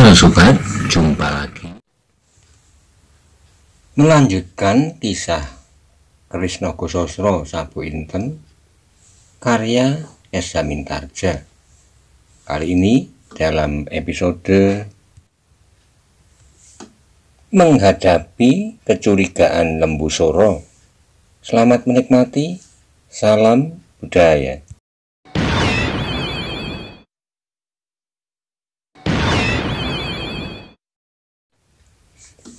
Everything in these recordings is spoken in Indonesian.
Halo sobat, jumpa lagi. Melanjutkan kisah Krisna Gosasra Sabu Inten karya Esa Mintarja. Kali ini dalam episode menghadapi kecurigaan Lembu Soro. Selamat menikmati, salam budaya.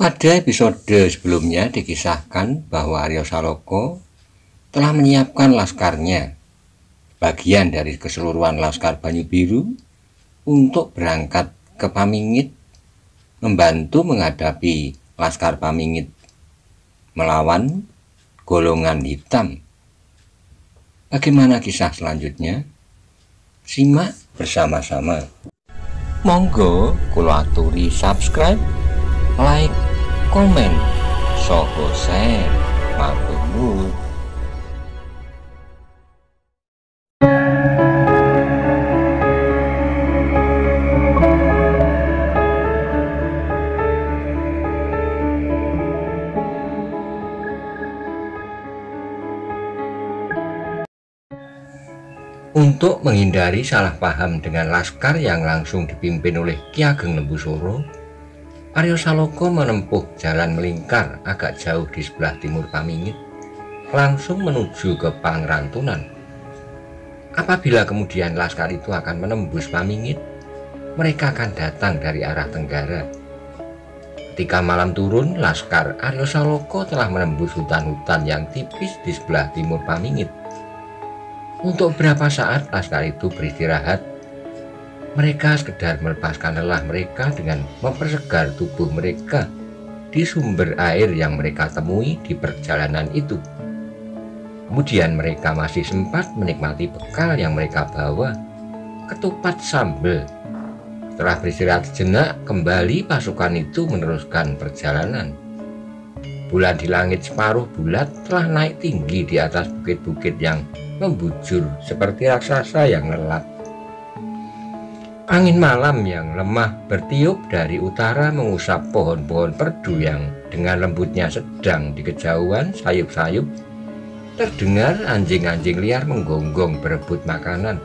Pada episode sebelumnya dikisahkan bahwa Arya Saloka telah menyiapkan laskarnya, bagian dari keseluruhan Laskar Banyu Biru, untuk berangkat ke Pamingit, membantu menghadapi Laskar Pamingit melawan golongan hitam. Bagaimana kisah selanjutnya? Simak bersama-sama. Monggo kula aturi subscribe, like, komen, soho share, matur nuwun. Untuk menghindari salah paham dengan laskar yang langsung dipimpin oleh Ki Ageng Lembu Soro, Arya Saloka menempuh jalan melingkar agak jauh di sebelah timur Pamingit, langsung menuju ke Pangrantunan. Apabila kemudian laskar itu akan menembus Pamingit, mereka akan datang dari arah tenggara. Ketika malam turun, laskar Arya Saloka telah menembus hutan-hutan yang tipis di sebelah timur Pamingit. Untuk beberapa saat laskar itu beristirahat. Mereka sekedar melepaskan lelah mereka dengan mempersegar tubuh mereka di sumber air yang mereka temui di perjalanan itu. Kemudian mereka masih sempat menikmati bekal yang mereka bawa, ketupat sambal. Setelah beristirahat sejenak, kembali pasukan itu meneruskan perjalanan. Bulan di langit separuh bulat telah naik tinggi di atas bukit-bukit yang membujur seperti raksasa yang lelap. Angin malam yang lemah bertiup dari utara mengusap pohon-pohon perdu yang dengan lembutnya sedang di kejauhan sayup-sayup. Terdengar anjing-anjing liar menggonggong berebut makanan.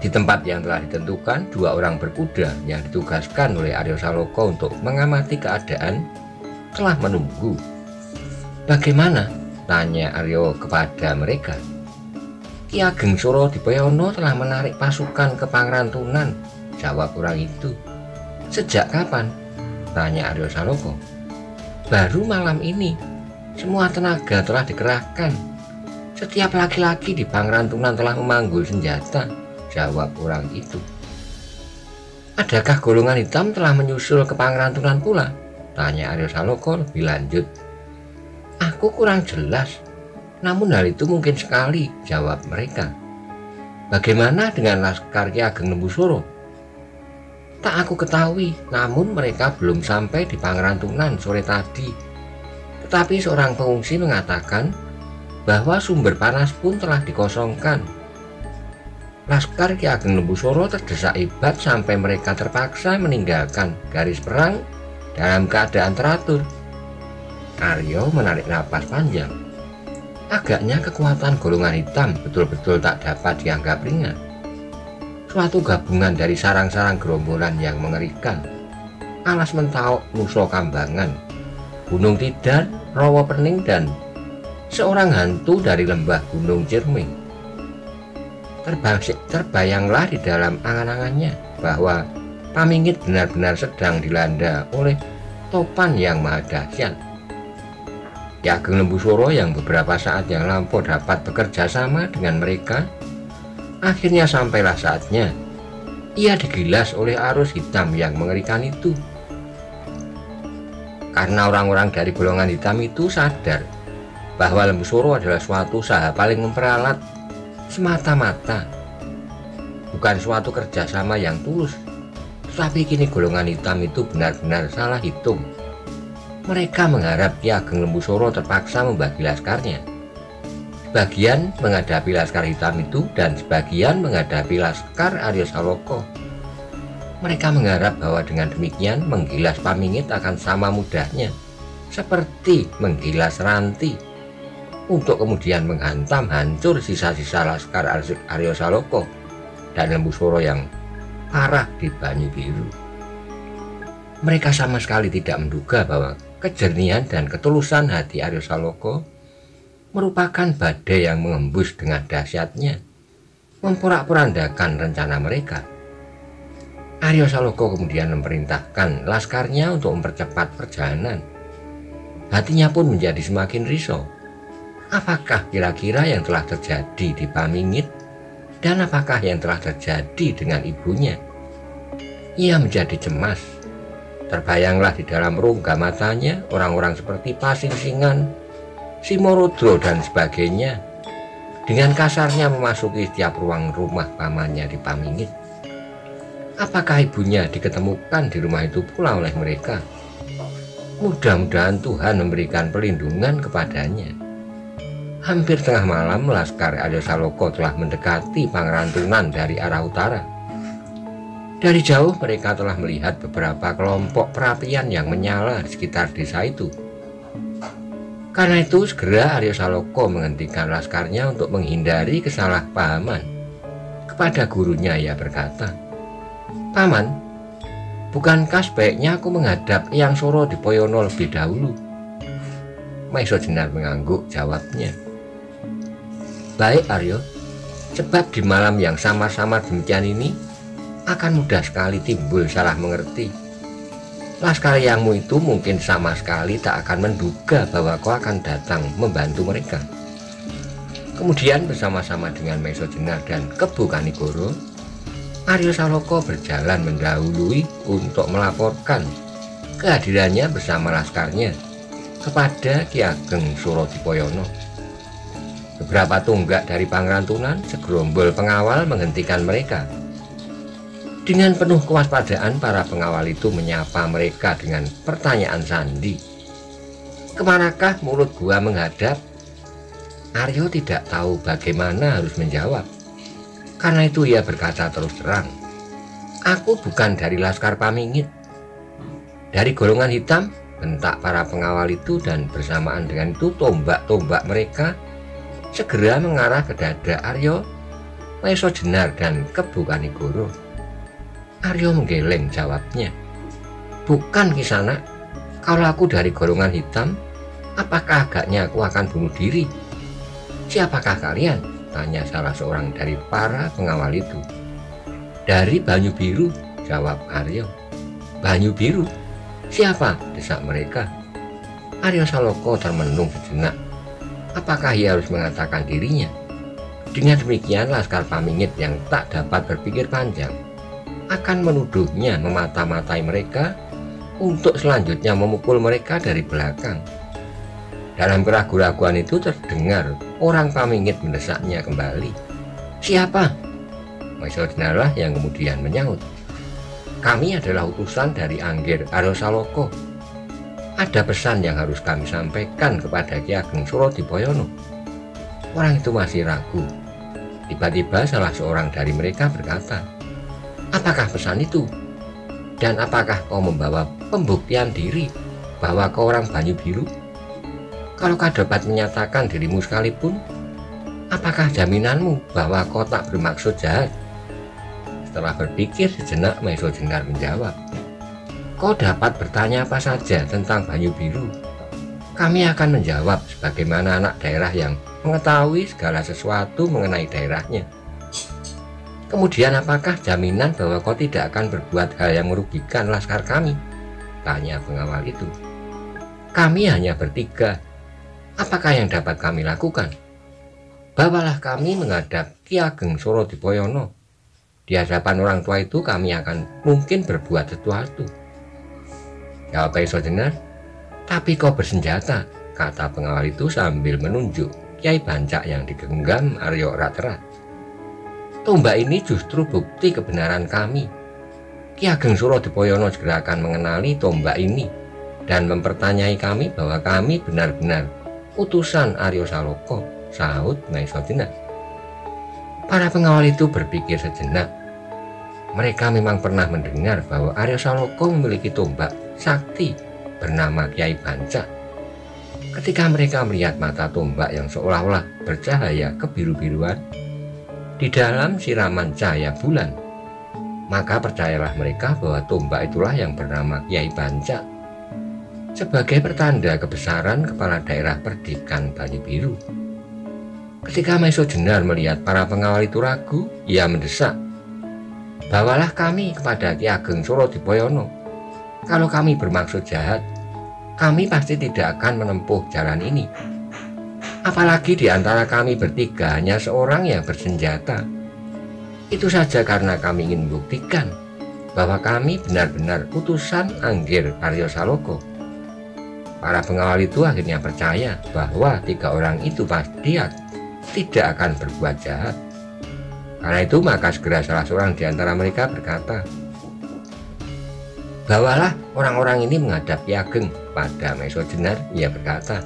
Di tempat yang telah ditentukan, dua orang berkuda yang ditugaskan oleh Arya Saloka untuk mengamati keadaan telah menunggu. "Bagaimana?" tanya Arya kepada mereka. "Ki Ageng Suradipayono telah menarik pasukan ke Pangrantunan," jawab orang itu. "Sejak kapan?" tanya Arya Saloka. "Baru malam ini. Semua tenaga telah dikerahkan. Setiap laki-laki di Pangrantunan telah memanggul senjata," jawab orang itu. "Adakah golongan hitam telah menyusul ke Pangrantunan pula?" tanya Arya Saloka lebih lanjut. "Aku kurang jelas. Namun hal itu mungkin sekali," jawab mereka. "Bagaimana dengan laskar Ki Ageng Lembu Soro?" "Tak aku ketahui, namun mereka belum sampai di Pangrantunan sore tadi. Tetapi seorang pengungsi mengatakan bahwa sumber panas pun telah dikosongkan. Laskar Ki Ageng Lembu Soro terdesak hebat sampai mereka terpaksa meninggalkan garis perang dalam keadaan teratur." Arya menarik napas panjang. Agaknya kekuatan golongan hitam betul-betul tak dapat dianggap ringan. Suatu gabungan dari sarang-sarang gerombolan yang mengerikan. Alas Mentauk, Nusa Kambangan, Gunung Tidar, Rawa Pening, dan seorang hantu dari lembah Gunung Ciremai. Terbayanglah di dalam angan-angannya bahwa Pamingit benar-benar sedang dilanda oleh topan yang maha dahsyat. Ki Ageng Lembu Soro yang beberapa saat yang lampau dapat bekerja sama dengan mereka, akhirnya sampailah saatnya ia digilas oleh arus hitam yang mengerikan itu. Karena orang-orang dari golongan hitam itu sadar bahwa Lembu Soro adalah suatu usaha paling memperalat semata-mata, bukan suatu kerjasama yang tulus. Tetapi kini golongan hitam itu benar-benar salah hitung. Mereka mengharap Ki Ageng Lembu Soro terpaksa membagi laskarnya. Sebagian menghadapi laskar hitam itu dan sebagian menghadapi laskar Arya Saloka. Mereka mengharap bahwa dengan demikian menggilas Pamingit akan sama mudahnya seperti menggilas ranti, untuk kemudian menghantam hancur sisa-sisa laskar Aryo Saloka dan Lembu Soro yang parah di Banyu Biru. Mereka sama sekali tidak menduga bahwa kejernihan dan ketulusan hati Aryo Saloka merupakan badai yang mengembus dengan dahsyatnya, memporak-porandakan rencana mereka. Aryo Saloka kemudian memerintahkan laskarnya untuk mempercepat perjalanan. Hatinya pun menjadi semakin risau. Apakah kira-kira yang telah terjadi di Pamingit, dan apakah yang telah terjadi dengan ibunya? Ia menjadi cemas. Terbayanglah di dalam rongga matanya orang-orang seperti Pasingsingan, Simorodro dan sebagainya, dengan kasarnya memasuki setiap ruang rumah pamannya di Pamingit. Apakah ibunya diketemukan di rumah itu pula oleh mereka? Mudah-mudahan Tuhan memberikan perlindungan kepadanya. Hampir tengah malam, laskar Aryo Saloka telah mendekati Pangrantunan dari arah utara. Dari jauh mereka telah melihat beberapa kelompok perapian yang menyala di sekitar desa itu. Karena itu segera Aryo Saloka menghentikan laskarnya untuk menghindari kesalahpahaman. Kepada gurunya ia berkata, "Paman, bukankah sebaiknya aku menghadap Eyang Soro Dipoyono lebih dahulu?" Maiso Jenar mengangguk, jawabnya, "Baik Aryo, sebab di malam yang samar-samar demikian ini akan mudah sekali timbul salah mengerti. Laskar Eyangmu itu mungkin sama sekali tak akan menduga bahwa kau akan datang membantu mereka." Kemudian bersama-sama dengan Maiso Jenar dan Kebu Kanigoro, Aryo Saloka berjalan mendahului untuk melaporkan kehadirannya bersama laskarnya kepada Ki Ageng Suro Dipoyono. Beberapa tunggak dari Pangrantunan, segerombol pengawal menghentikan mereka. Dengan penuh kewaspadaan, para pengawal itu menyapa mereka dengan pertanyaan sandi. "Kemanakah mulut gua menghadap?" Aryo tidak tahu bagaimana harus menjawab. Karena itu ia berkata terus terang, "Aku bukan dari Laskar Pamingit." "Dari golongan hitam," bentak para pengawal itu, dan bersamaan dengan itu tombak-tombak mereka segera mengarah ke dada Aryo, Maiso Jenar dan Kebu Kanigoro. Aryo menggeleng, jawabnya, "Bukan Kisana. Kalau aku dari golongan hitam, apakah agaknya aku akan bunuh diri?" "Siapakah kalian?" tanya salah seorang dari para pengawal itu. "Dari Banyu Biru," jawab Aryo. "Banyu Biru? Siapa?" desak mereka. Aryo Saloka termenung sejenak. Apakah ia harus mengatakan dirinya? Dengan demikian, Laskar Pamingit yang tak dapat berpikir panjang akan menuduhnya memata-matai mereka untuk selanjutnya memukul mereka dari belakang. Dalam keraguan-raguan itu terdengar orang Pamingit mendesaknya kembali. "Siapa?" Maiso Jenarlah yang kemudian menyaut, "Kami adalah utusan dari Angger Aryo Saloka. Ada pesan yang harus kami sampaikan kepada Ki Ageng Suro Dipoyono." Orang itu masih ragu. Tiba-tiba salah seorang dari mereka berkata, "Apakah pesan itu? Dan apakah kau membawa pembuktian diri bahwa kau orang Banyu Biru? Kalau kau dapat menyatakan dirimu sekalipun, apakah jaminanmu bahwa kau tak bermaksud jahat?" Setelah berpikir sejenak, Maiso Jenar menjawab, "Kau dapat bertanya apa saja tentang Banyu Biru. Kami akan menjawab sebagaimana anak daerah yang mengetahui segala sesuatu mengenai daerahnya." "Kemudian apakah jaminan bahwa kau tidak akan berbuat hal yang merugikan laskar kami?" tanya pengawal itu. "Kami hanya bertiga. Apakah yang dapat kami lakukan? Bawalah kami menghadap Ki Ageng Suro Dipoyono. Di hadapan orang tua itu kami akan mungkin berbuat sesuatu." Jawab Maiso Jenar, "Tapi kau bersenjata," kata pengawal itu sambil menunjuk Kyai Bancak yang digenggam Aryo erat-erat. "Tombak ini justru bukti kebenaran kami. Ki Ageng Suro Dipoyono segera akan mengenali tombak ini dan mempertanyai kami bahwa kami benar-benar utusan Aryo Saloka," sahut Maiso Jenar. Para pengawal itu berpikir sejenak. Mereka memang pernah mendengar bahwa Arya Saloka memiliki tombak sakti bernama Kyai Banca. Ketika mereka melihat mata tombak yang seolah-olah bercahaya kebiru-biruan di dalam siraman cahaya bulan, maka percayalah mereka bahwa tombak itulah yang bernama Kyai Banca, sebagai pertanda kebesaran kepala daerah Perdikan Banyu Biru. Ketika Maiso Jenar melihat para pengawal itu ragu, ia mendesak, "Bawalah kami kepada Ki Ageng Surodipoyono. Kalau kami bermaksud jahat, kami pasti tidak akan menempuh jalan ini. Apalagi di antara kami bertiga hanya seorang yang bersenjata. Itu saja karena kami ingin membuktikan bahwa kami benar-benar utusan Anggir Arya Saloka." Para pengawal itu akhirnya percaya bahwa 3 orang itu pasti tidak akan berbuat jahat. Karena itu maka segera salah seorang di antara mereka berkata, "Bawalah orang-orang ini menghadap Ki Ageng." Pada Maiso Jenar ia berkata,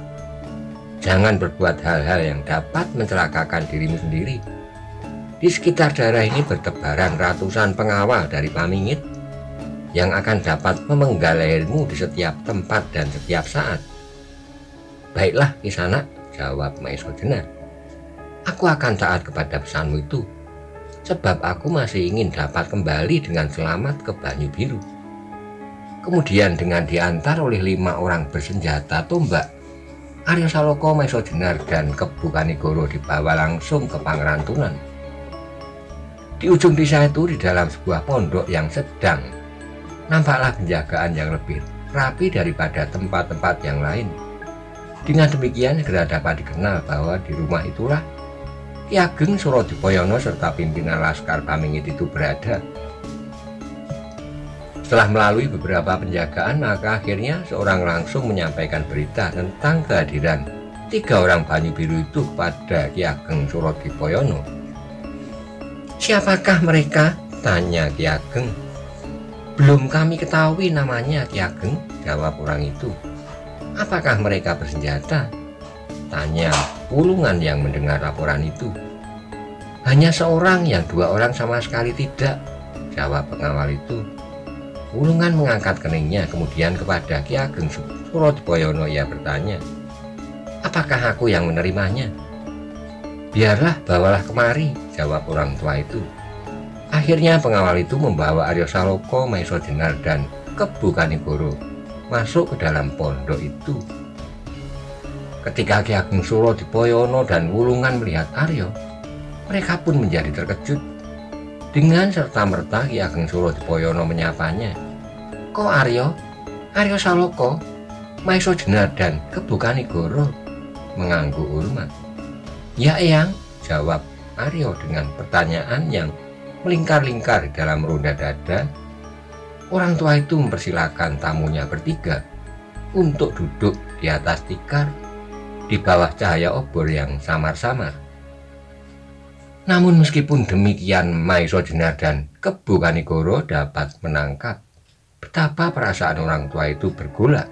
"Jangan berbuat hal-hal yang dapat mencelakakan dirimu sendiri. Di sekitar daerah ini bertebaran ratusan pengawal dari Pamingit yang akan dapat memenggal lehermu di setiap tempat dan setiap saat." "Baiklah Kisanak," jawab Maiso Jenar. "Aku akan taat kepada pesanmu itu, sebab aku masih ingin dapat kembali dengan selamat ke Banyu Biru." Kemudian dengan diantar oleh 5 orang bersenjata tombak, Arya Saloka, Maiso Jenar, dan Kebu Kanigoro dibawa langsung ke Pangrantunan. Di ujung desa itu, di dalam sebuah pondok yang sedang, nampaklah penjagaan yang lebih rapi daripada tempat-tempat yang lain. Dengan demikian segera dapat dikenal bahwa di rumah itulah Ki Ageng Surodipoyono serta pimpinan Laskar Pamingit itu berada. Setelah melalui beberapa penjagaan, maka akhirnya seorang langsung menyampaikan berita tentang kehadiran 3 orang Banyu Biru itu kepada Ki Ageng Surodipoyono. "Siapakah mereka?" tanya Ki Ageng. "Belum kami ketahui namanya, Ki Ageng," jawab orang itu. "Apakah mereka bersenjata?" tanya Wulungan yang mendengar laporan itu. "Hanya seorang, yang 2 orang sama sekali tidak," jawab pengawal itu. Wulungan mengangkat keningnya, kemudian kepada Ki Ageng Surodipoyono ia bertanya, "Apakah aku yang menerimanya?" "Biarlah, bawalah kemari," jawab orang tua itu. Akhirnya pengawal itu membawa Arya Saloka, Maiso Jenar, dan Kebu Kanigoro masuk ke dalam pondok itu. Ketika Ki Ageng Surodipoyono dan Wulungan melihat Arya, mereka pun menjadi terkejut. Dengan serta-merta Ki Ageng Surodipoyono menyapanya, "Kok Arya? Arya Saloka, Maiso Jenar, dan Kebu Kanigoro?" mengangguk hormat. "Ya Eyang," jawab Arya dengan pertanyaan yang melingkar-lingkar di dalam ronda dada. Orang tua itu mempersilahkan tamunya bertiga untuk duduk di atas tikar di bawah cahaya obor yang samar-samar. Namun meskipun demikian, Maiso Jenar dan Kebu Kanigoro dapat menangkap betapa perasaan orang tua itu bergolak.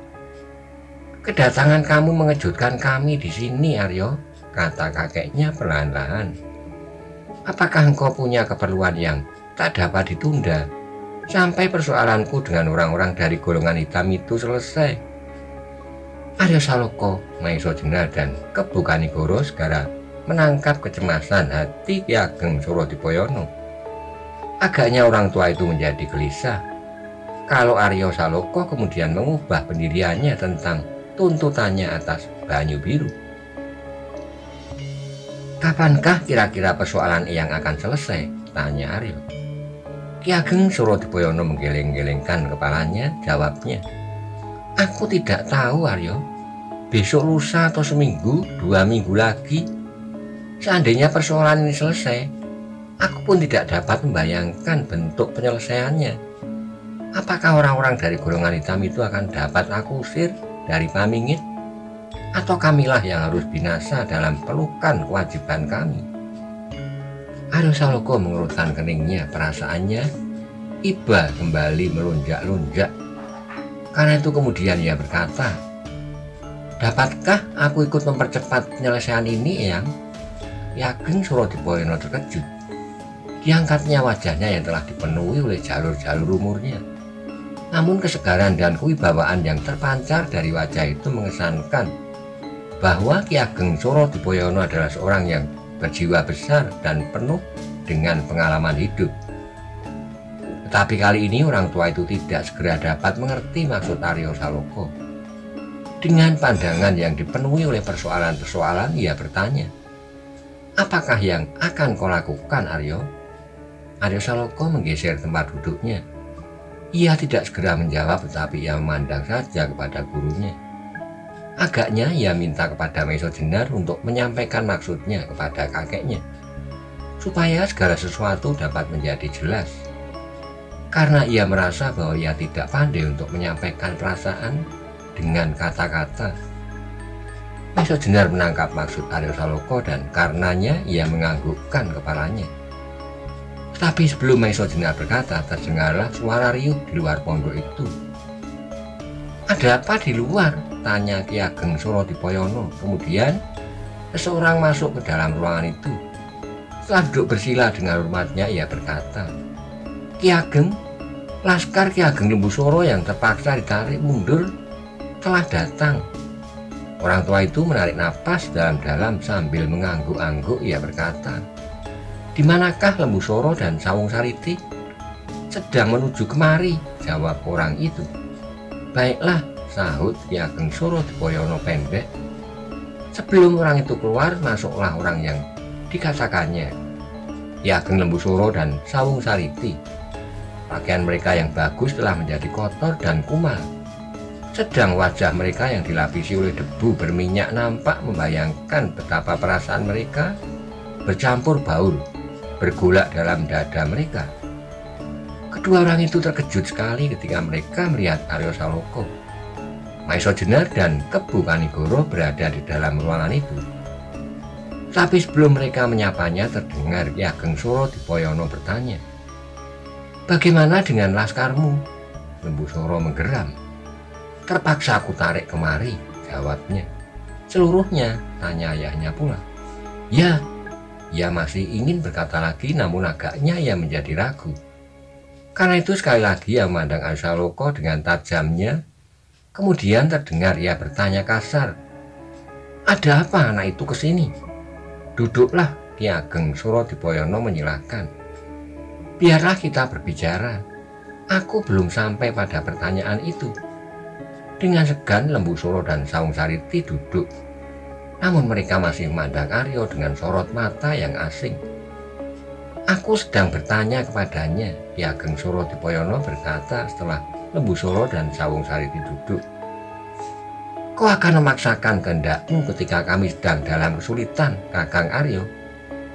"Kedatangan kamu mengejutkan kami di sini, Arya," kata kakeknya perlahan-lahan. "Apakah engkau punya keperluan yang tak dapat ditunda sampai persoalanku dengan orang-orang dari golongan hitam itu selesai?" Arya Saloka, Maiso Jenar, dan Kebu Kanigoro segera menangkap kecemasan hati Ki Ageng Surodipoyono. Agaknya orang tua itu menjadi gelisah kalau Arya Saloka kemudian mengubah pendiriannya tentang tuntutannya atas Banyu Biru. "Kapankah kira-kira persoalan yang akan selesai?" tanya Arya. Ki Ageng Surodipoyono menggeleng-gelengkan kepalanya, jawabnya, "Aku tidak tahu, Arya. Besok, lusa, atau seminggu, 2 minggu lagi. Seandainya persoalan ini selesai, aku pun tidak dapat membayangkan bentuk penyelesaiannya. Apakah orang-orang dari golongan hitam itu akan dapat aku usir dari Pamingit? Atau kamilah yang harus binasa dalam pelukan kewajiban kami?" Arya Saloka mengerutkan keningnya, perasaannya iba kembali melonjak-lonjak. Karena itu kemudian ia berkata, "Dapatkah aku ikut mempercepat penyelesaian ini, Eyang?" Ki Ageng Surodipoyono terkejut. Diangkatnya wajahnya yang telah dipenuhi oleh jalur-jalur umurnya. Namun kesegaran dan kewibawaan yang terpancar dari wajah itu mengesankan bahwa Ki Ageng Surodipoyono adalah seorang yang berjiwa besar dan penuh dengan pengalaman hidup. Tetapi kali ini orang tua itu tidak segera dapat mengerti maksud Aryo Saloka. Dengan pandangan yang dipenuhi oleh persoalan-persoalan, ia bertanya, "Apakah yang akan kau lakukan, Aryo?" Aryo Saloka menggeser tempat duduknya. Ia tidak segera menjawab, tetapi ia memandang saja kepada gurunya. Agaknya ia minta kepada Maiso Jenar untuk menyampaikan maksudnya kepada kakeknya, supaya segala sesuatu dapat menjadi jelas. Karena ia merasa bahwa ia tidak pandai untuk menyampaikan perasaan dengan kata-kata. Maiso Jenar menangkap maksud Aryo Saloka dan karenanya ia menganggukkan kepalanya. Tapi sebelum Maiso Jenar berkata, terdengarlah suara riuh di luar pondok itu. "Ada apa di luar?" tanya Ki Ageng Surodipoyono. Kemudian seseorang masuk ke dalam ruangan itu. Setelah duduk bersila dengan hormatnya, ia berkata, "Ki Ageng, laskar Ki Ageng Lembusuro yang terpaksa ditarik mundur telah datang." Orang tua itu menarik napas dalam-dalam sambil mengangguk-angguk. Ia berkata, "Di manakah Lembusuro dan Sawung Sariti?" "Sedang menuju kemari," jawab orang itu. "Baiklah," sahut Ki Ageng Surodipoyono pendek. Sebelum orang itu keluar, masuklah orang yang dikatakannya, Ki Ageng Lembusuro dan Sawung Sariti. Pakaian mereka yang bagus telah menjadi kotor dan kumal. Sedang wajah mereka yang dilapisi oleh debu berminyak nampak membayangkan betapa perasaan mereka bercampur baur, bergolak dalam dada mereka. Kedua orang itu terkejut sekali ketika mereka melihat Aryo Saloka. Maiso Jenar dan Kebu Kanigoro berada di dalam ruangan itu. Tapi sebelum mereka menyapanya, terdengar Ki Ageng Surodipoyono bertanya, "Bagaimana dengan laskarmu?" Lembusuro menggeram. "Terpaksa aku tarik kemari," jawabnya. "Seluruhnya?" tanya ayahnya pula. "Ya." Ia masih ingin berkata lagi, namun agaknya ia menjadi ragu. Karena itu sekali lagi ia memandang Aryo Saloka dengan tajamnya. Kemudian terdengar ia bertanya kasar, "Ada apa anak itu kesini?" "Duduklah," Ki Ageng Surodipoyono menyilahkan. "Biarlah kita berbicara. Aku belum sampai pada pertanyaan itu." Dengan segan Lembusuro dan Sawung Sariti duduk. Namun mereka masih memandang Aryo dengan sorot mata yang asing. "Aku sedang bertanya kepadanya," Ki Ageng Surodipoyono berkata setelah Lembusuro dan Sawung Sariti duduk. "Kau akan memaksakan kehendakmu ketika kami sedang dalam kesulitan, Kakang Aryo,"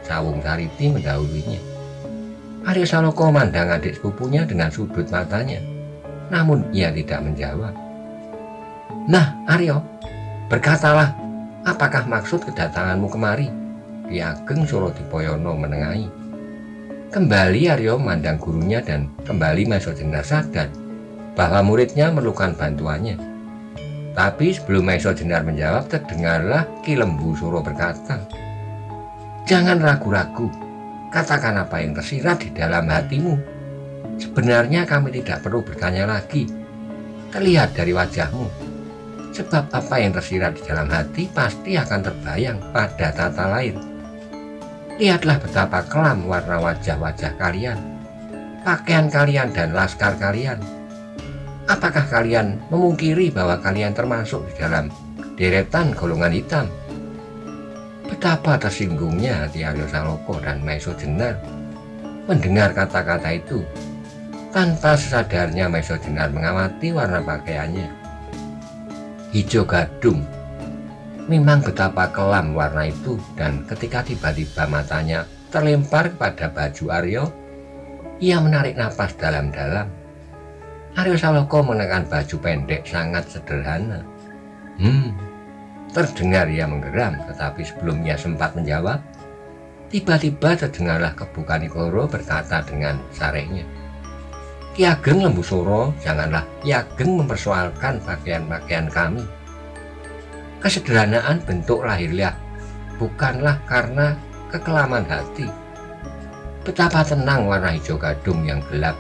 Sawung Sariti mendahulunya. Aryo Saloka memandang adik sepupunya dengan sudut matanya, namun ia tidak menjawab. "Nah, Aryo, berkatalah, apakah maksud kedatanganmu kemari?" Ki Ageng Surodipoyono menengahi. Kembali Aryo memandang gurunya dan kembali Maiso Jenar sadar bahwa muridnya memerlukan bantuannya. Tapi sebelum Maiso Jenar menjawab, terdengarlah Ki Lembusuro berkata, "Jangan ragu-ragu, katakan apa yang tersirat di dalam hatimu. Sebenarnya kami tidak perlu bertanya lagi. Terlihat dari wajahmu. Sebab apa yang tersirat di dalam hati pasti akan terbayang pada tata lain. Lihatlah betapa kelam warna wajah-wajah kalian, pakaian kalian dan laskar kalian. Apakah kalian memungkiri bahwa kalian termasuk di dalam deretan golongan hitam?" Betapa tersinggungnya hati Aryo Saloka dan Maiso Jenar mendengar kata-kata itu. Tanpa sesadarnya Maiso Jenar mengamati warna pakaiannya. Hijau gadung. Memang betapa kelam warna itu, dan ketika tiba-tiba matanya terlempar kepada baju Aryo, ia menarik napas dalam-dalam. Aryo Saloka mengenakan baju pendek sangat sederhana. Terdengar ia menggeram, tetapi sebelum ia sempat menjawab, tiba-tiba terdengarlah Kebu Kanigoro berkata dengan sarehnya, "Ki Ageng Lembusuro, janganlah Ki Ageng mempersoalkan pakaian-pakaian kami. Kesederhanaan bentuk lahiriah bukanlah karena kekelaman hati. Betapa tenang warna hijau gadung yang gelap,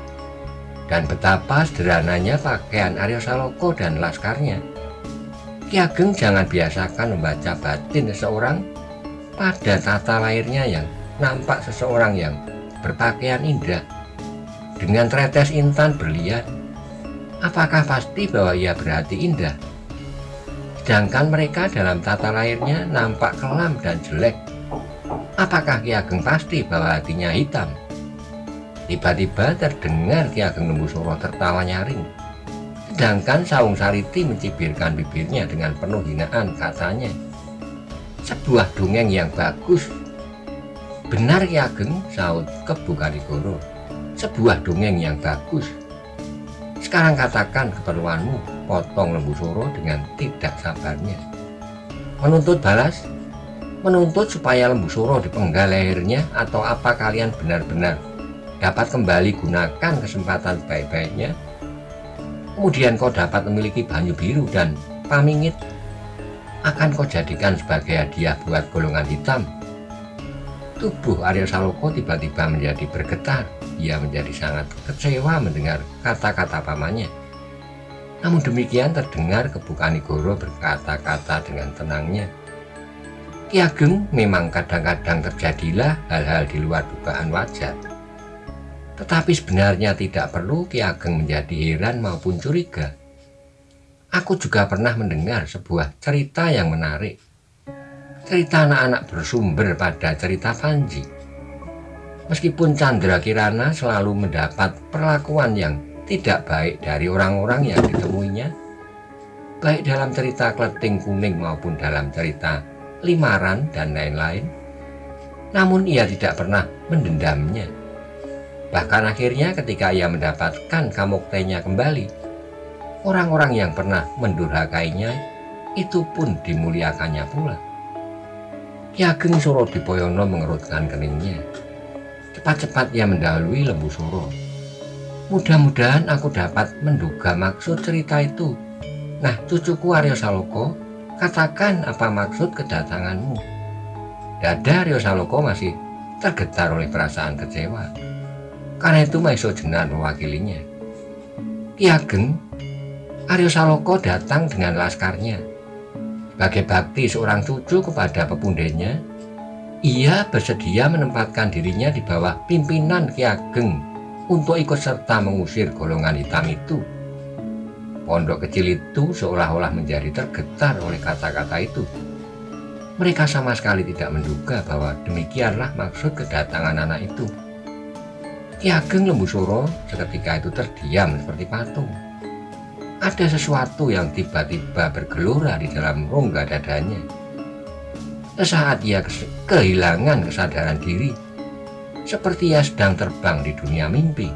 dan betapa sederhananya pakaian Aryo Saloka dan laskarnya. Ki Ageng jangan biasakan membaca batin seseorang pada tata lahirnya yang nampak seseorang yang berpakaian indah dengan tetes intan berlian. Apakah pasti bahwa ia berhati indah? Sedangkan mereka dalam tata lahirnya nampak kelam dan jelek. Apakah Ki Ageng pasti bahwa hatinya hitam? Tiba-tiba terdengar Ki Ageng Lembusura tertawa nyaring. Sedangkan Sawung Sariti mencibirkan bibirnya dengan penuh hinaan, katanya, "Sebuah dongeng yang bagus." "Benar Ki Ageng," saut Kebu Kanigoro, "sebuah dongeng yang bagus. Sekarang katakan keperluanmu," potong Lembusura dengan tidak sabarnya. "Menuntut balas? Menuntut supaya Lembusura dipenggal lehernya, atau apa kalian benar-benar dapat kembali gunakan kesempatan baik-baiknya? Kemudian kau dapat memiliki Banyu Biru dan Pamingit. Akan kau jadikan sebagai hadiah buat golongan hitam." Tubuh Aryo Saloka tiba-tiba menjadi bergetar. Ia menjadi sangat kecewa mendengar kata-kata pamannya. Namun demikian terdengar Kebu Kanigoro berkata-kata dengan tenangnya, "Ki Ageng, memang kadang-kadang terjadilah hal-hal di luar dugaan wajar. Tetapi sebenarnya tidak perlu Ki Ageng menjadi heran maupun curiga. Aku juga pernah mendengar sebuah cerita yang menarik. Cerita anak-anak bersumber pada cerita Panji. Meskipun Candra Kirana selalu mendapat perlakuan yang tidak baik dari orang-orang yang ditemuinya, baik dalam cerita Kleting Kuning maupun dalam cerita Limaran dan lain-lain, namun ia tidak pernah mendendamnya. Bahkan akhirnya ketika ia mendapatkan kamuktenya kembali, orang-orang yang pernah mendurhakainya itu pun dimuliakannya pula." Ki Ageng Surodipoyono mengerutkan keningnya. Cepat-cepat ia mendahului Lembusura. "Mudah-mudahan aku dapat menduga maksud cerita itu. Nah, cucuku Aryo Saloka, katakan apa maksud kedatanganmu?" Dada Aryo Saloka masih tergetar oleh perasaan kecewa. Karena itu Maiso Jenar mewakilinya. "Ki Ageng, Aryo Saloka datang dengan laskarnya. Sebagai bakti seorang cucu kepada pepundenya, ia bersedia menempatkan dirinya di bawah pimpinan Ki Ageng untuk ikut serta mengusir golongan hitam itu." Pondok kecil itu seolah-olah menjadi tergetar oleh kata-kata itu. Mereka sama sekali tidak menduga bahwa demikianlah maksud kedatangan anak itu. Ki Ageng Lembusura seketika itu terdiam seperti patung. Ada sesuatu yang tiba-tiba bergelora di dalam rongga dadanya. Sesaat ia kehilangan kesadaran diri, seperti ia sedang terbang di dunia mimpi.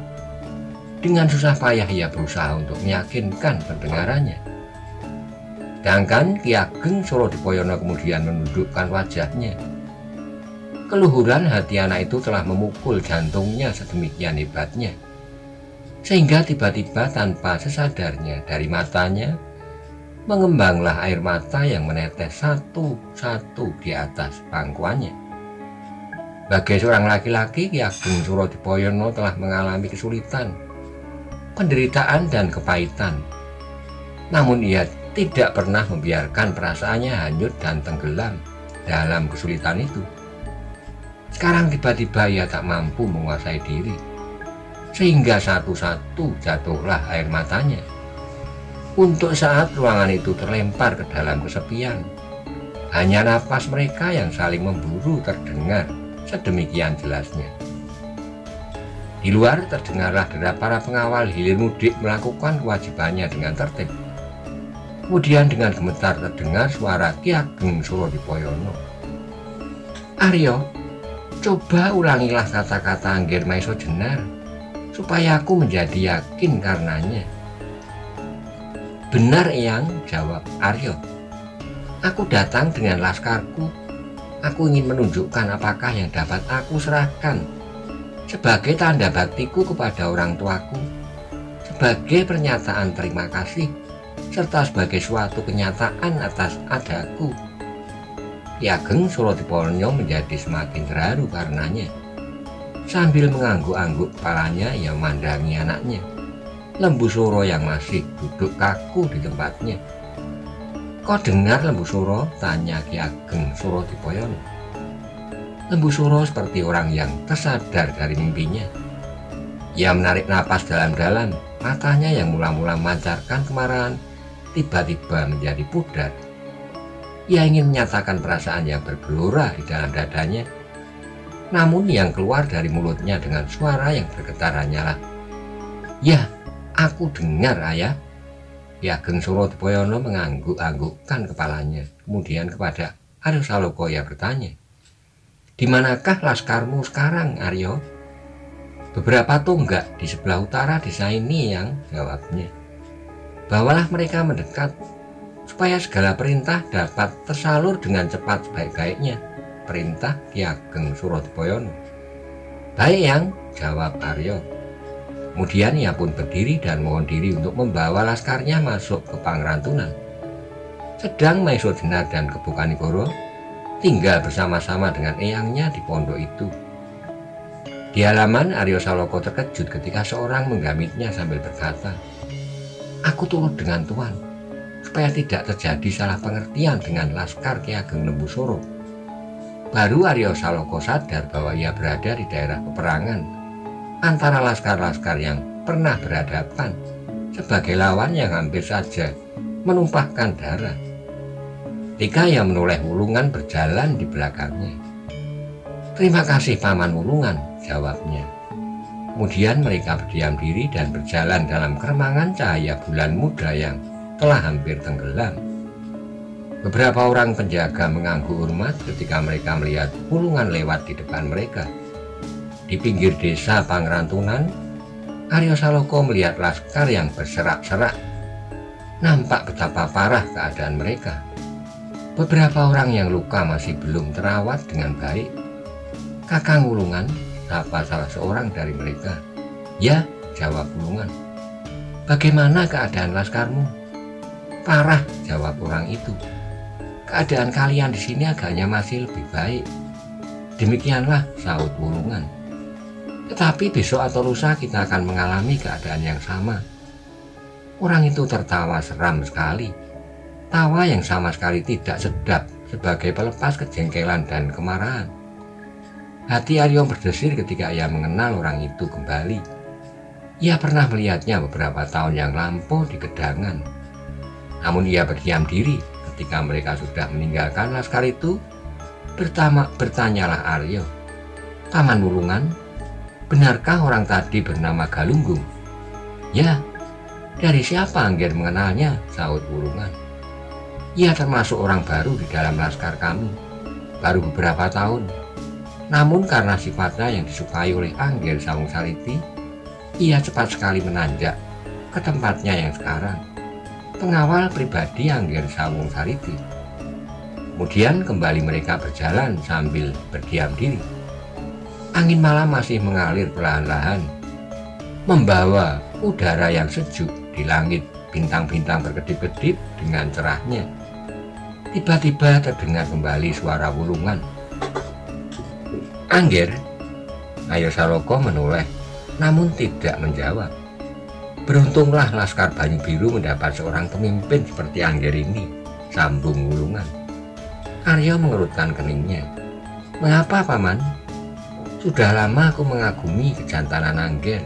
Dengan susah payah ia berusaha untuk meyakinkan pendengarannya. Sedangkan Ki Ageng Surodipoyono kemudian menundukkan wajahnya. Keluhuran hati anak itu telah memukul jantungnya sedemikian hebatnya, sehingga tiba-tiba tanpa sesadarnya dari matanya mengembanglah air mata yang menetes satu-satu di atas pangkuannya. Sebagai seorang laki-laki, Ki Ageng Surodipoyono telah mengalami kesulitan, penderitaan dan kepahitan. Namun ia tidak pernah membiarkan perasaannya hanyut dan tenggelam dalam kesulitan itu. Sekarang tiba-tiba ia tak mampu menguasai diri, sehingga satu-satu jatuhlah air matanya. Untuk saat ruangan itu terlempar ke dalam kesepian, hanya napas mereka yang saling memburu terdengar sedemikian jelasnya. Di luar terdengarlah derap para pengawal hilir mudik melakukan kewajibannya dengan tertib. Kemudian dengan gemetar terdengar suara Ki Ageng Surodipoyono. "Aryo, coba ulangilah kata-kata Angger Maiso Jenar, supaya aku menjadi yakin karenanya." "Benar, Eyang," jawab Aryo. "Aku datang dengan laskarku. Aku ingin menunjukkan apakah yang dapat aku serahkan sebagai tanda baktiku kepada orang tuaku, sebagai pernyataan terima kasih, serta sebagai suatu kenyataan atas adaku." Ki Ageng Surodipoyono menjadi semakin terharu karenanya. Sambil mengangguk-angguk kepalanya, ia memandangi anaknya, Lembu Suro yang masih duduk kaku di tempatnya. "Kau dengar, Lembu Suro?" tanya Ki Ageng Surodipoyono. Lembu Suro seperti orang yang tersadar dari mimpinya. Ia menarik napas dalam-dalam, matanya yang mula-mula memancarkan kemarahan tiba-tiba menjadi pudar. Ia ingin menyatakan perasaan yang bergelora di dalam dadanya, namun yang keluar dari mulutnya dengan suara yang bergetar hanyalah, "Ya, aku dengar, Ayah." Ki Ageng Surodipoyono mengangguk-anggukkan kepalanya. Kemudian kepada Aryo Saloka ia bertanya, "Di manakah laskarmu sekarang, Aryo?" "Beberapa tonggak di sebelah utara desa ini, Yang," jawabnya. "Bawalah mereka mendekat, supaya segala perintah dapat tersalur dengan cepat sebaik-baiknya," perintah Ki Ageng Surodipoyono. "Baik, Yang," jawab Aryo. Kemudian ia pun berdiri dan mohon diri untuk membawa laskarnya masuk ke Pangrantunan. Sedang Maiso Jenar dan Kebo Kanigoro tinggal bersama-sama dengan eyangnya di pondok itu. Di halaman, Aryo Saloka terkejut ketika seorang menggamitnya sambil berkata, "Aku turut dengan Tuan, supaya tidak terjadi salah pengertian dengan laskar Ki Ageng Lembu Suro." Baru Aryo Saloka sadar bahwa ia berada di daerah peperangan antara laskar-laskar yang pernah berhadapan sebagai lawan yang hampir saja menumpahkan darah. Ketika ia menoleh Wulungan berjalan di belakangnya. "Terima kasih, Paman Wulungan," jawabnya. Kemudian mereka berdiam diri dan berjalan dalam keremangan cahaya bulan muda yang telah hampir tenggelam. Beberapa orang penjaga mengangguk hormat ketika mereka melihat Wulungan lewat di depan mereka. Di pinggir desa Pangrantunan, Aryo Saloka melihat laskar yang berserak-serak. Nampak betapa parah keadaan mereka. Beberapa orang yang luka masih belum terawat dengan baik. "Kakang Wulungan," sapa salah seorang dari mereka. "Ya," jawab Wulungan. "Bagaimana keadaan laskarmu?" "Parah," jawab orang itu. "Keadaan kalian di sini agaknya masih lebih baik." "Demikianlah," sahut Wulungan. "Tetapi besok atau lusa kita akan mengalami keadaan yang sama." Orang itu tertawa seram sekali. Tawa yang sama sekali tidak sedap sebagai pelepas kejengkelan dan kemarahan. Hati Aryo berdesir ketika ia mengenal orang itu kembali. Ia pernah melihatnya beberapa tahun yang lampau di Gedangan. Namun ia berdiam diri ketika mereka sudah meninggalkan laskar itu. Bertanyalah Aryo, "Paman Wulungan, benarkah orang tadi bernama Galunggung?" "Ya." "Dari siapa Angger mengenalnya?" sahut Wulungan. "Ia termasuk orang baru di dalam laskar kami, baru beberapa tahun. Namun karena sifatnya yang disukai oleh Angger Sawung Sariti, ia cepat sekali menanjak ke tempatnya yang sekarang, pengawal pribadi Angger Sawung Sariti." Kemudian kembali mereka berjalan sambil berdiam diri. Angin malam masih mengalir perlahan-lahan, membawa udara yang sejuk. Di langit bintang-bintang berkedip-kedip dengan cerahnya. Tiba-tiba terdengar kembali suara Wulungan. "Angger?" Aryo Saloka menoleh, namun tidak menjawab. "Beruntunglah laskar Banyu Biru mendapat seorang pemimpin seperti Angger ini," sambung Wulungan. Aryo mengerutkan keningnya. "Mengapa, Paman?" "Sudah lama aku mengagumi kejantanan Angger.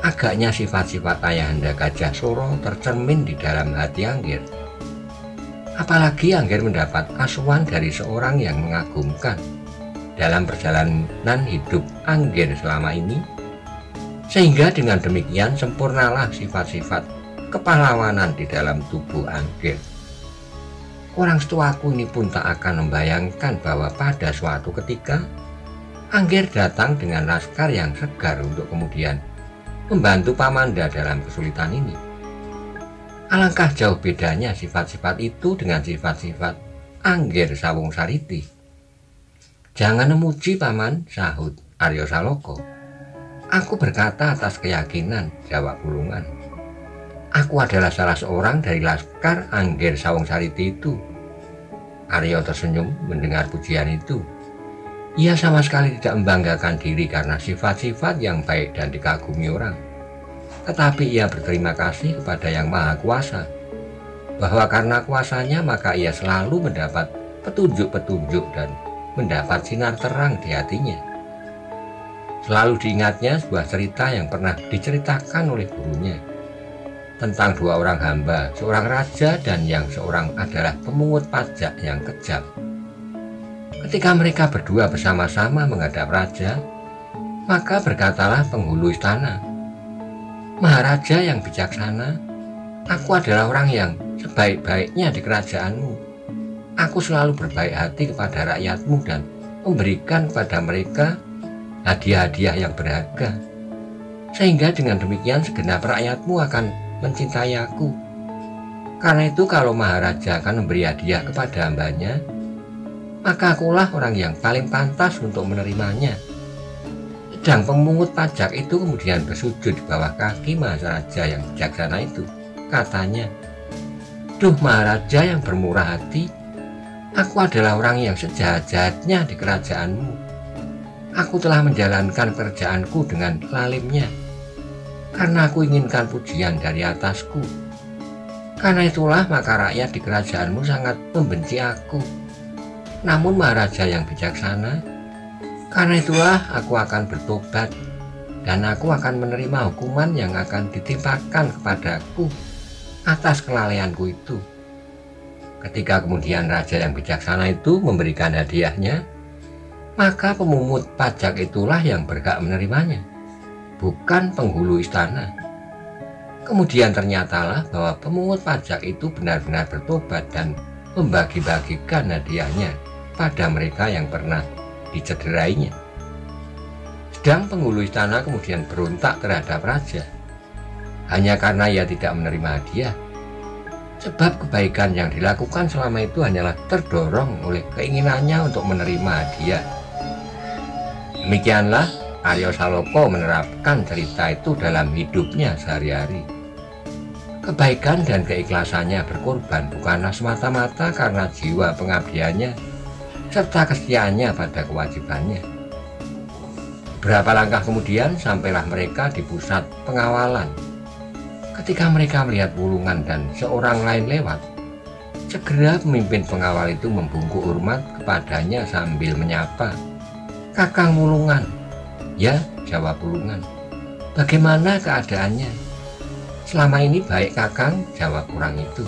Agaknya sifat-sifat ayahanda Gajah Suro tercermin di dalam hati Angger. Apalagi Angger mendapat asuhan dari seorang yang mengagumkan dalam perjalanan hidup Angger selama ini, sehingga dengan demikian sempurnalah sifat-sifat kepahlawanan di dalam tubuh Angger. Orang setuaku ini pun tak akan membayangkan bahwa pada suatu ketika Angger datang dengan laskar yang segar untuk kemudian membantu Pamanda dalam kesulitan ini. Alangkah jauh bedanya sifat-sifat itu dengan sifat-sifat Angger Sawung Sariti." "Jangan memuji, Paman," sahut Aryo Saloka. "Aku berkata atas keyakinan," jawab Wulungan. "Aku adalah salah seorang dari laskar Angger Sawung Sariti itu." Aryo tersenyum mendengar pujian itu. Ia sama sekali tidak membanggakan diri karena sifat-sifat yang baik dan dikagumi orang. Tetapi ia berterima kasih kepada Yang Maha Kuasa, bahwa karena kuasanya maka ia selalu mendapat petunjuk-petunjuk dan mendapat sinar terang di hatinya. Selalu diingatnya sebuah cerita yang pernah diceritakan oleh gurunya tentang dua orang hamba, seorang raja dan yang seorang adalah pemungut pajak yang kejam. Ketika mereka berdua bersama-sama menghadap raja, maka berkatalah penghulu istana, "Maharaja yang bijaksana, aku adalah orang yang sebaik-baiknya di kerajaanmu. Aku selalu berbaik hati kepada rakyatmu dan memberikan kepada mereka hadiah-hadiah yang berharga. Sehingga dengan demikian segenap rakyatmu akan mencintai aku. Karena itu kalau Maharaja akan memberi hadiah kepada hambanya, maka akulah orang yang paling pantas untuk menerimanya." Sedang pemungut pajak itu kemudian bersujud di bawah kaki Maharaja yang bijaksana itu. Katanya, "Duh Maharaja yang bermurah hati, aku adalah orang yang sejahat-jahatnya di kerajaanmu. Aku telah menjalankan kerjaanku dengan lalimnya, karena aku inginkan pujian dari atasku. Karena itulah maka rakyat di kerajaanmu sangat membenci aku. Namun Maharaja yang bijaksana, karena itulah aku akan bertobat, dan aku akan menerima hukuman yang akan ditimpakan kepadaku atas kelalaianku itu." Ketika kemudian raja yang bijaksana itu memberikan hadiahnya, maka pemungut pajak itulah yang berhak menerimanya, bukan penghulu istana. Kemudian ternyatalah bahwa pemungut pajak itu benar-benar bertobat dan membagi-bagikan hadiahnya pada mereka yang pernah dicederainya. Sedang penghulu istana kemudian berontak terhadap raja, hanya karena ia tidak menerima hadiah. Sebab kebaikan yang dilakukan selama itu hanyalah terdorong oleh keinginannya untuk menerima hadiah. Demikianlah Aryo Saloka menerapkan cerita itu dalam hidupnya sehari-hari. Kebaikan dan keikhlasannya berkorban bukanlah semata-mata karena jiwa pengabdiannya serta kesetiaannya pada kewajibannya. Beberapa langkah kemudian sampailah mereka di pusat pengawalan. Ketika mereka melihat Wulungan dan seorang lain lewat, segera pemimpin pengawal itu membungkuk hormat kepadanya sambil menyapa, "Kakang Wulungan." "Ya," jawab Wulungan. "Bagaimana keadaannya?" "Selama ini baik, Kakang," jawab orang itu.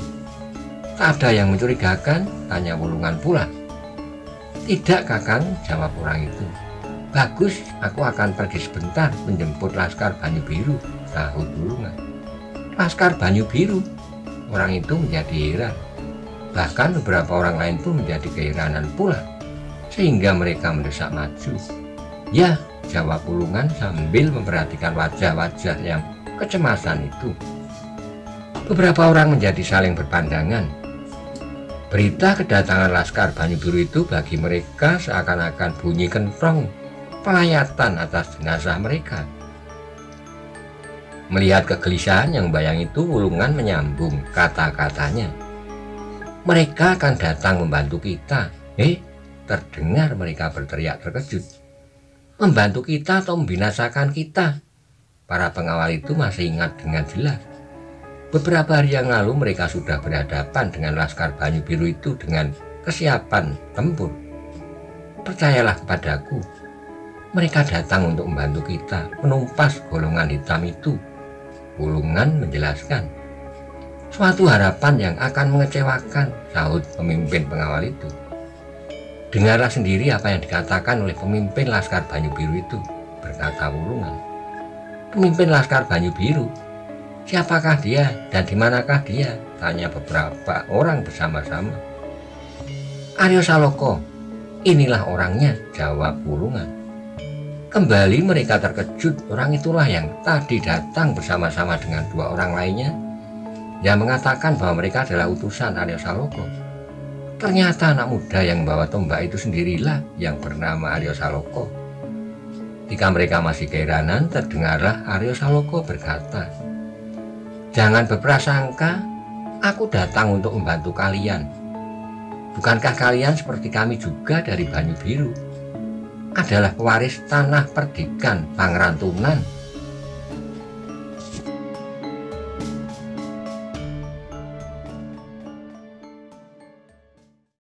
"Tak ada yang mencurigakan?" tanya Wulungan pula. "Tidak, Kakang," jawab orang itu. "Bagus, aku akan pergi sebentar menjemput Laskar Banyu Biru," sahut Wulungan. "Laskar Banyu Biru?" Orang itu menjadi heran. Bahkan beberapa orang lain pun menjadi keheranan pula, sehingga mereka mendesak maju. "Ya," jawab Wulungan sambil memperhatikan wajah-wajah yang kecemasan itu. Beberapa orang menjadi saling berpandangan. Berita kedatangan Laskar Banyu Biru itu bagi mereka seakan-akan bunyi kentrong pelayatan atas jenazah mereka. Melihat kegelisahan yang bayang itu, Wulungan menyambung kata-katanya, "Mereka akan datang membantu kita." Terdengar mereka berteriak terkejut. "Membantu kita atau membinasakan kita?" Para pengawal itu masih ingat dengan jelas. Beberapa hari yang lalu mereka sudah berhadapan dengan Laskar Banyu Biru itu dengan kesiapan tempur. "Percayalah kepadaku, mereka datang untuk membantu kita menumpas golongan hitam itu," Wulungan menjelaskan. "Suatu harapan yang akan mengecewakan," sahut pemimpin pengawal itu. "Dengarlah sendiri apa yang dikatakan oleh pemimpin Laskar Banyu Biru itu," berkata Wulungan. "Pemimpin Laskar Banyu Biru? Siapakah dia dan di manakah dia?" tanya beberapa orang bersama-sama. "Aryo Saloka, inilah orangnya," jawab Wulungan. Kembali mereka terkejut. Orang itulah yang tadi datang bersama-sama dengan dua orang lainnya yang mengatakan bahwa mereka adalah utusan Aryo Saloka. Ternyata anak muda yang membawa tombak itu sendirilah yang bernama Aryo Saloka. Ketika mereka masih keheranan, terdengarlah Aryo Saloka berkata, "Jangan berprasangka, aku datang untuk membantu kalian. Bukankah kalian seperti kami juga dari Banyu Biru? adalah pewaris tanah perdikan Pangrantunan